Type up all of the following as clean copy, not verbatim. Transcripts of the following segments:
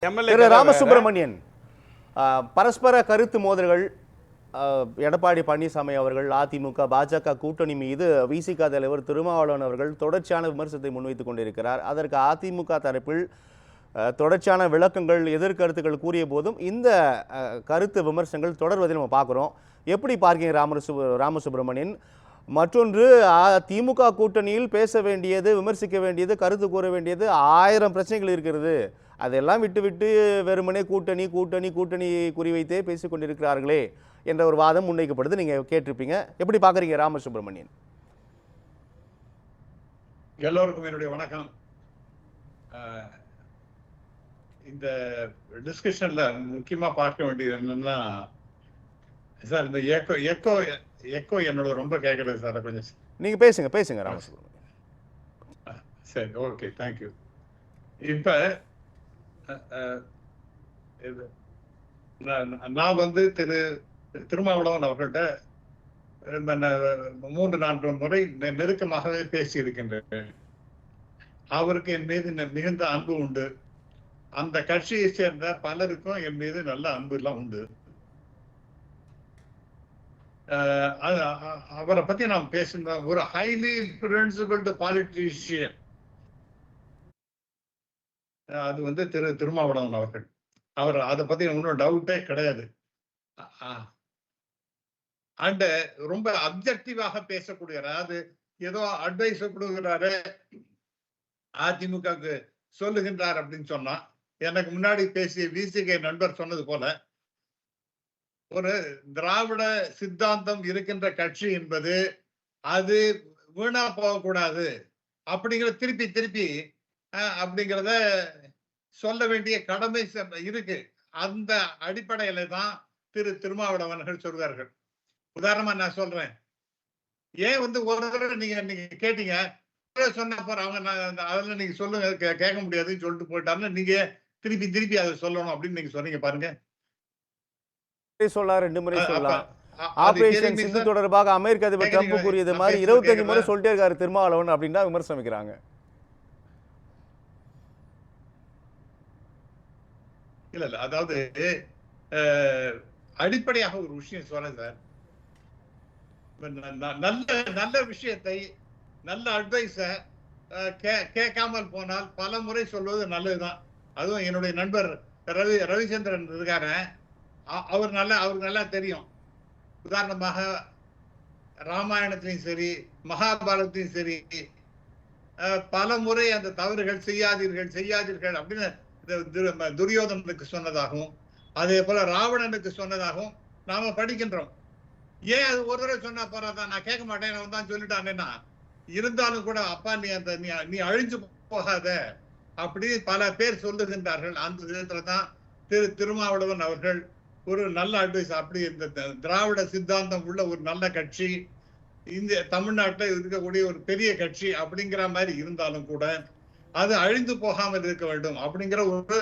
திரு ராமசுப்ரமணியன், பரஸ்பர கருத்து மோதல்கள் எடப்பாடி பழனிசாமி அவர்கள் அதிமுக பாஜக கூட்டணி மீது விசிக தலைவர் திருமாவளவன் அவர்கள் தொடர்ச்சியான விமர்சனத்தை முன்வைத்துக் கொண்டிருக்கிறார். அதற்கு அதிமுக தரப்பில் தொடர்ச்சியான விளக்கங்கள் எதிர்கருத்துக்கள் கூறிய போதும் இந்த கருத்து விமர்சனங்கள் தொடர்வதை நம்ம பார்க்குறோம். எப்படி பார்க்கிறீங்க ராமசுப்ரமணியன்? மற்றொன்று, திமுக கூட்டணியில் பேச வேண்டியது, விமர்சிக்க வேண்டியது, கருத்து கூற வேண்டியது 1000 பிரச்சனைகள் இருக்கிறது. அதெல்லாம் விட்டு வெறுமனே கூட்டணி கூட்டணி கூட்டணி குறிவைத்தே பேசிக் கொண்டிருக்கிறார்களே என்ற ஒரு வாதம் முன்வைக்கப்படுது. நீங்க கேட்டிருப்பீங்க. எப்படி பார்க்குறீங்க ராமசுப்ரமணியன்? எல்லோருக்கும் என்னுடைய வணக்கம். இந்த டிஸ்கஷன்ல முக்கியமா பார்க்க வேண்டியது என்னன்னா சார், இந்த எக்கோ என்னோட ரொம்ப கேட்கறது சார். கொஞ்சம் நீங்க பேசுங்க ராமசுப்ரமணியன். சரி, ஓகே, தேங்க்யூ. இப்ப நான் திரு திருமாவளவன் அவர்கள்ட்ட 3-4 முறை நெருக்கமாகவே பேசி இருக்கின்றேன். அவருக்கு என் மீது மிகுந்த அன்பு உண்டு. அந்த கட்சியை சேர்ந்த பலருக்கும் என் மீது நல்ல அன்பு எல்லாம் உண்டு. அவரை பத்தி நாம் பேசுகிற ஒரு ஹைலி பிரின்சிபிள்டு பாலிட்டிஷியன் அது திரு திருமாவளவன் அவர்கள். அவர் அதை பத்தி ஒன்றும் டவுட்டே கிடையாது. அண்ட் ரொம்ப அப்ஜெக்டிவாக பேசக்கூடியவர். அதாவது ஏதோ அட்வைஸ் கொடுக்கிறாரு, அதிமுகவுக்கு சொல்லுகின்றார் அப்படின்னு சொன்னா, எனக்கு முன்னாடி பேசிய விசிகே நண்பர் சொன்னது போல, ஒரு திராவிட சித்தாந்தம் இருக்கின்ற கட்சி என்பது அது வீணா போகக்கூடாது அப்படிங்கிற திருப்பி அப்படிங்கிறத சொல்ல வேண்டிய கடமை இருக்கு. அந்த அடிப்படையில தான் திரு திருமாவளவர்கள் சொல்வார்கள். உதாரணமா நான் சொல்றேன். ஏன் ஒரு தடவை நீங்க கேட்டீங்க, சொன்ன போற அவங்க அதெல்லாம் நீங்க சொல்லுங்க, கேட்க முடியாதுன்னு சொல்லிட்டு போயிட்டாருன்னு நீங்க திருப்பி அதை சொல்லணும் அப்படின்னு நீங்க சொன்னீங்க பாருங்க. சொல்லலாம், 2 முறை சொல்லலாம். ஆபரேஷன் சிந்து தொடர்பாக அமெரிக்க அதிபர் ட்ரம்ப் கூறியது மாதிரி 25 முறை சொல்லிட்டே இருக்காரு திருமாவளவன் அப்படின்னா விமர்சனம் வைக்கிறாங்க. இல்ல அதாவது அடிப்படையாக ஒரு விஷயம் சொல்றேன் சார். நல்ல விஷயத்தை, நல்ல அட்வைஸ கேட்காமல் போனால் பல முறை சொல்வது நல்லதுதான். அதுவும் என்னுடைய நண்பர் ரவிச்சந்திரன் இருக்காரு, அவருக்கு நல்லா தெரியும். உதாரணமாக ராமாயணத்திலையும் சரி, மகாபாரதத்தையும் சரி, பல முறை அந்த தவறுகள் செய்யாதீர்கள் அப்படின்னு துரியோதனனுக்கு சொன்னதாகவும், அதே போல ராவணனுக்கு சொன்னதாகவும் நாம படிக்கின்றோம். ஏன் அது ஒரு தடவை சொன்னா போறாதான், நான் கேட்க மாட்டேன் அவன் தான் சொல்லிட்டானேன்னா, இருந்தாலும் கூட அப்பா நீ அழிஞ்சு போகாத அப்படி பல பேர் சொல்லுகின்றார்கள். அந்த விதத்துல தான் திரு திருமாவளவன் அவர்கள் ஒரு நல்ல அட்வைஸ். அப்படி இந்த திராவிட சித்தாந்தம் உள்ள ஒரு நல்ல கட்சி, இந்த தமிழ்நாட்டில் இருக்கக்கூடிய ஒரு பெரிய கட்சி அப்படிங்கிற மாதிரி இருந்தாலும் கூட அது அழிந்து போகாமல் இருக்க வேண்டும் அப்படிங்கிற ஒரு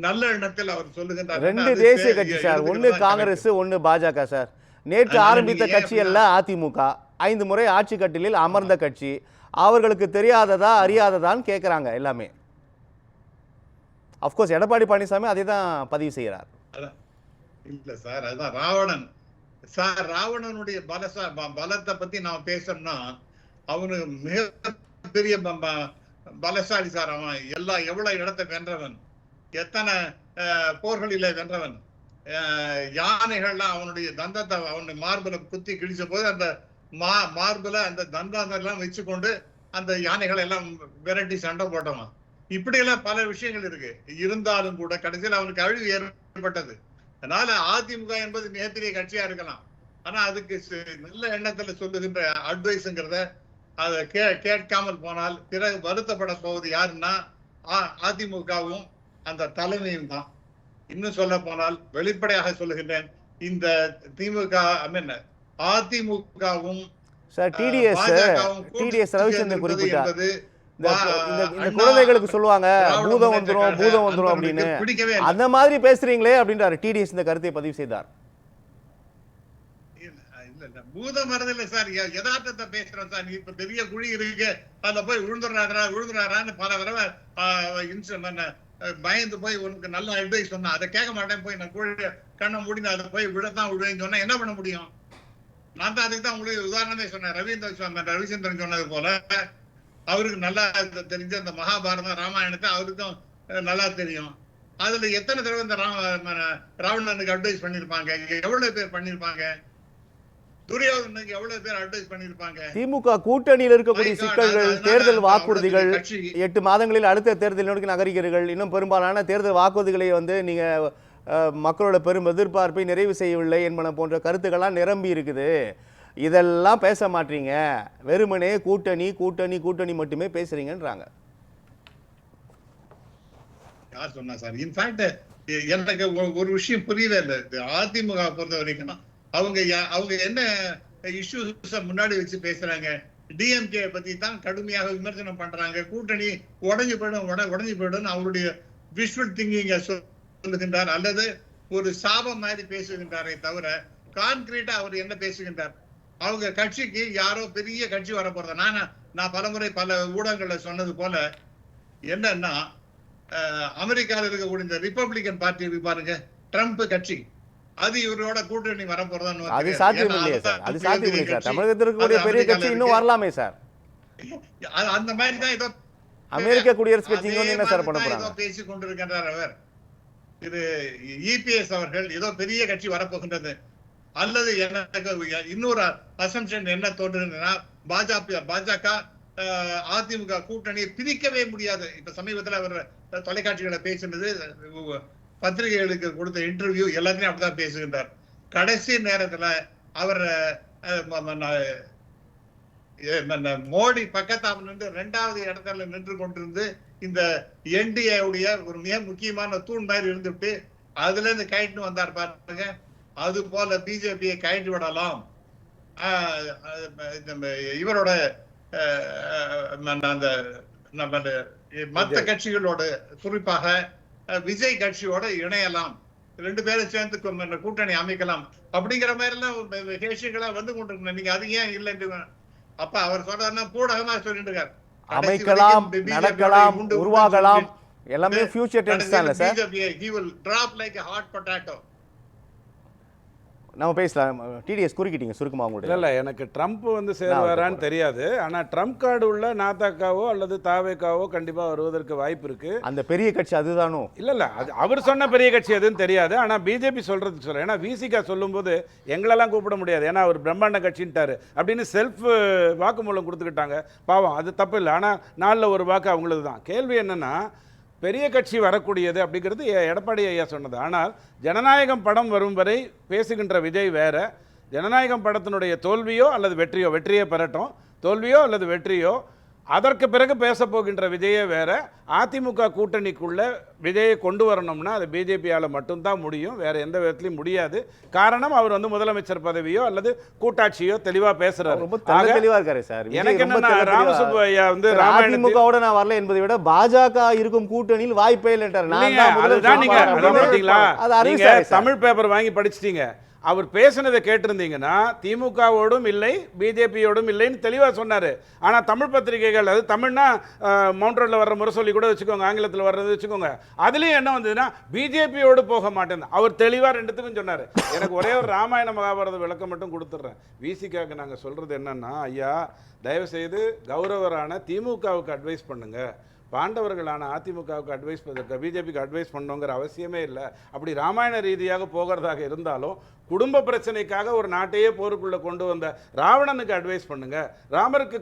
நல்ல எண்ணத்தில் அவர் சொல்லுகின்றார். 2 தேசிய கட்சி சார், ஒன்னு காங்கிரஸ், ஒன்னு பாஜக சார். நேற்று ஆரம்பித்த கட்சி அல்ல அதிமுக. 5 முறை ஆட்சி கட்டிலில் அமர்ந்த கட்சி. அவர்களுக்கு தெரியாததா அறியாததான்னு கேட்கிறாங்க எல்லாமே. அப்கோர்ஸ் எடப்பாடி பழனிசாமி அதை தான் பதிவு செய்கிறார். இல்ல சார், அதுதான் ராவணன் சார். ராவணனுடைய பலத்தை பத்தி நான் பேசணும்னா, அவனு மிகப்பெரிய பலசாலி சார். அவன் எவ்வளவு இடத்தை வென்றவன், எத்தனை போர்களில வென்றவன். யானைகள்லாம் அவனுடைய தந்தத்தை அவனுடைய மார்புல குத்தி கிழிச்ச போது அந்த மார்புல அந்த தந்தெல்லாம் வச்சுக்கொண்டு அந்த யானைகளை எல்லாம் விரட்டி சண்டை போட்டவன். இப்படி எல்லாம் பல விஷயங்கள் இருக்கு. இருந்தாலும் கூட கடைசியில் அவனுக்கு அழிவு ஏற்பட்டது. அதனால அதிமுக என்பது மிகப்பெரிய கட்சியா இருக்கலாம், ஆனா அதுக்கு நல்ல எண்ணத்துல சொல்லுகின்ற அட்வைஸ்ங்கிறத அதை கேட்காமல் போனால் பிறகு வருத்தப்பட போவது யாருன்னா அதிமுகவும் அந்த தலைமையும் தான். இன்னும் சொல்ல போனால் வெளிப்படையாக சொல்லுகின்றேன், இந்த திமுக அதிமுகவும் ரவிச்சந்திரன் குறிப்பிட்டார். இந்த குழந்தைகளுக்கு சொல்லுவாங்க பூதம் வந்துரும் அப்படின்னு, அந்த மாதிரி பேசுறீங்களே அப்படின்றாரு டிடிஎஸ். இந்த கருத்தை பதிவு செய்தார். பூதம் வரதில்லை சார், யதார்த்தத்தை பேசுறோம் சார். இப்ப பெரிய குழி இருக்கு, அதுல போய் விழுந்துடுறாரான்னு பல தடவை பயந்து போய் உனக்கு நல்ல அட்வைஸ் சொன்னா அதை கேட்க மாட்டேன், போய் நான் கண்ணை மூடி அதை போய் விடத்தான் விடுவேன்னு சொன்னா என்ன பண்ண முடியும்? நான் தான் அதுக்கு தான் உங்களுக்கு உதாரணமே சொன்னேன். ரவிச்சந்திரன் சொன்னது போல அவருக்கு நல்லா தெரிஞ்ச அந்த மகாபாரதம் ராமாயணத்தை அவருக்கு தான் நல்லா தெரியும். அதுல எத்தனை தடவை இந்த ராவணனுக்கு அட்வைஸ் பண்ணிருப்பாங்க, எவ்வளவு பேர் பண்ணிருப்பாங்க, துரியோதனுக்கு எவ்வளவு பேர் அட்வைஸ் பண்ணிருப்பாங்க. திமுக கூட்டணியில் இருக்கக்கூடிய சிக்கல்கள், தேர்தல் வாக்குறுதிகள், 8 மாதங்களில் அடுத்த தேர்தல் நோக்கி நகர்கிறீர்கள். இன்னும் பெரும்பாலான தேர்தல் வாக்குறுதிகளை நீங்க மக்களோட பெரும் எதிர்பார்ப்பை நிறைவு செய்யவில்லை என்பன போன்ற கருத்துக்கள்லாம் நிரம்பி இருக்குது. இதெல்லாம் பேச மாட்டீங்க, வெறுமனே கூட்டணி கூட்டணி கூட்டணி மட்டுமே பேசுறீங்கன்றாங்க. யார் சொன்னா சார்? இன்ஃபேக்ட் எனக்கு ஒரு விஷயம் புரியவே இல்லை. அதிமுக பொறுத்த வரைக்கும் அவங்க என்ன இஷ்யூஸ் முன்னாடி வச்சு பேசுறாங்க? டிஎம்கே பத்தி தான் கடுமையாக விமர்சனம் பண்றாங்க. கூட்டணி உடஞ்சு போயிடும் அவருடைய விஷுவல் திங்கிங்க சொல்லுகின்றார், அல்லது ஒரு சாபம் மாதிரி பேசுகின்றாரே தவிர கான்கிரீட்டா அவர் என்ன பேசுகின்றார்? அவங்க கட்சிக்கு யாரோ பெரிய கட்சி வர போறத நான் பலமுறை பல ஊடகங்கள்ல சொன்னது போல என்னன்னா, அமெரிக்காவில் இருக்கக்கூடிய இந்த ரிப்பப்ளிகன் பார்ட்டி பாருங்க, ட்ரம்ப் கட்சி, அது இவரோட கூட்டணி வர போறதா? அது சாத்தியம் இல்லையே சார், அது சாத்தியம் இல்லை சார். தமிழகத்தில் இருக்கக்கூடிய பெரிய கட்சி இன்னும் வரலாமே சார். அந்த மாதிரி தான் ஏதோ அமெரிக்க குடியரசு கட்சி என்ன சார் பண்ண போறாங்க? பேசிக் கொண்டிருக்கின்றார் அவர். இது இபிஎஸ் அவர்கள் ஏதோ பெரிய கட்சி வரப்போகின்றது, அல்லது எனக்கு இன்னொரு அசம்ஷன் என்ன தோன்றுதுன்னா, பாஜக அதிமுக கூட்டணியை பிரிக்கவே முடியாது. இப்ப சமீபத்தில் அவர் தொலைக்காட்சிகளை பேசினது, பத்திரிகைகளுக்கு கொடுத்த இன்டர்வியூ எல்லாத்தையும் அப்படிதான் பேசுகின்றார். கடைசி நேரத்துல அவர் மோடி பக்கத்தாம நின்று 2வது இடத்துல நின்று கொண்டிருந்து இந்த என்டிஏ உடைய ஒரு மிக முக்கியமான தூண் மாதிரி இருந்துட்டு அதுல இருந்து கைட்டு வந்தார் பாருங்க. அது போல பிஜேபியை கைட்டு விடலாம். இவரோட அந்த மற்ற கட்சிகளோட, குறிப்பாக விஜய் கட்சியோட இணையலாம், 2 பேரும் சேர்ந்து கூட்டணி அமைக்கலாம் அப்படிங்கிற மாதிரி எல்லாம் கேஷிகளா வந்து கொண்டிருக்கணும். நீங்க அது ஏன் இல்லைன்னு அப்ப அவர் சொல்றாருன்னா பூடகமா சொல்லிட்டு இருக்காரு. அமைக்கலாம், நடக்கலாம், உருவாகலாம், எல்லாமே ஃபியூச்சர் டென்ஸ் தான் sir. BJP he will drop like a hot potato. நம்ம பேசலாம். டிடிஎஸ் குறுக்கிட்டீங்க சுருக்கமா உங்களுடைய. இல்லை, எனக்கு ட்ரம்ப் வந்து சேருவாரான்னு தெரியாது. ஆனால் ட்ரம்ப் கார்டு உள்ள நாதாக்காவோ அல்லது தாவேக்காவோ கண்டிப்பாக வருவதற்கு வாய்ப்பு இருக்கு. அந்த பெரிய கட்சி அதுதானோ? இல்லை, அது அவர் சொன்ன பெரிய கட்சி எதுன்னு தெரியாது. ஆனால் பிஜேபி சொல்றதுக்கு சொல்கிறேன். ஏன்னா விசிகா சொல்லும்போது எங்களெல்லாம் கூப்பிட முடியாது, ஏன்னா அவர் பிரம்மாண்ட கட்சின்ட்டாரு அப்படின்னு செல்ஃப் வாக்குமூலம் கொடுத்துக்கிட்டாங்க. பாவம், அது தப்பு இல்லை. ஆனால் 4ல் ஒரு வாக்கு அவங்களது தான். கேள்வி என்னன்னா, பெரிய கட்சி வரக்கூடியது அப்படிங்கிறது எடப்பாடி ஐயா சொன்னது. ஆனால் ஜனநாயகம் படம் வரும் வரை பேசுகின்ற விஜய் வேற. ஜனநாயகம் படத்தினுடைய தோல்வியோ அல்லது வெற்றியோ, வெற்றியே பெறட்டும், தோல்வியோ அல்லது வெற்றியோ, அதற்கு பிறகு பேச போகின்ற விஜயே வேற. அதிமுக கூட்டணிக்குள்ள விஜயை கொண்டு வரணும்னா அது பிஜேபியால் மட்டும்தான் முடியும், வேற எந்த விதத்திலையும் முடியாது. காரணம், அவர் வந்து முதலமைச்சர் பதவியோ அல்லது கூட்டாட்சியோ தெளிவா பேசுறாரு. தெளிவா இருக்காரு சார். எனக்கு என்னன்னா, ராமசுப்பு ஐயா வந்து அதிமுகவோட நான் வரல என்பதை விட பாஜக இருக்கும் கூட்டணியில் வாய்ப்பே இல்லைன்றார். நீங்க தமிழ் பேப்பர் வாங்கி படிச்சிட்டீங்க. அவர் பேசினதை கேட்டிருந்தீங்கன்னா திமுகவோடும் இல்லை பிஜேபியோடும் இல்லைன்னு தெளிவாக சொன்னார். ஆனால் தமிழ் பத்திரிகைகள், அது தமிழ்னா மவுண்ட் ரோடில் வர்ற முரசொலி கூட வச்சுக்கோங்க, ஆங்கிலத்தில் வர்றது வச்சுக்கோங்க, அதுலேயும் என்ன வந்ததுன்னா பிஜேபியோடு போக மாட்டேன். அவர் தெளிவாக 2த்துக்கும் சொன்னார். எனக்கு ஒரே ஒரு ராமாயண மகாபாரத விளக்கம் மட்டும் கொடுத்துட்றேன். விசிகாவுக்கு நாங்கள் சொல்கிறது என்னன்னா, ஐயா தயவுசெய்து கௌரவரான திமுகவுக்கு அட்வைஸ் பண்ணுங்க, பாண்டவர்களான அதிமுகவுக்கு அட்வைஸ் பிஜேபிக்கு அட்வைஸ் பண்ணணுங்கிற அவசியமே இல்லை. அப்படி ராமாயண ரீதியாக போகிறதாக இருந்தாலும் குடும்ப பிரச்சனைக்காக ஒரு நாட்டையே போருக்குள்ள கொண்டு வந்த ராவணனுக்கு அட்வைஸ் பண்ணுங்க. ராமருக்கு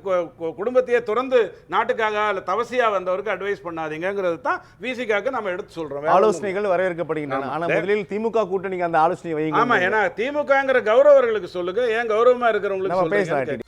குடும்பத்தையே துறந்து நாட்டுக்காக தவசியா வந்தவருக்கு அட்வைஸ் பண்ணாதீங்கிறது தான் விசிகாக்கு நம்ம எடுத்து சொல்றோம். ஆலோசனைகள் வரவேற்கப்படுகின்றன. ஆனா முதலில் திமுக கூட்டணிக்கு அந்த ஆலோசனை வைங்க. ஆமா, ஏன்னா திமுகங்கிற கௌரவர்களுக்கு சொல்லுங்க, ஏன் கௌரவமா இருக்கிறவங்களுக்கு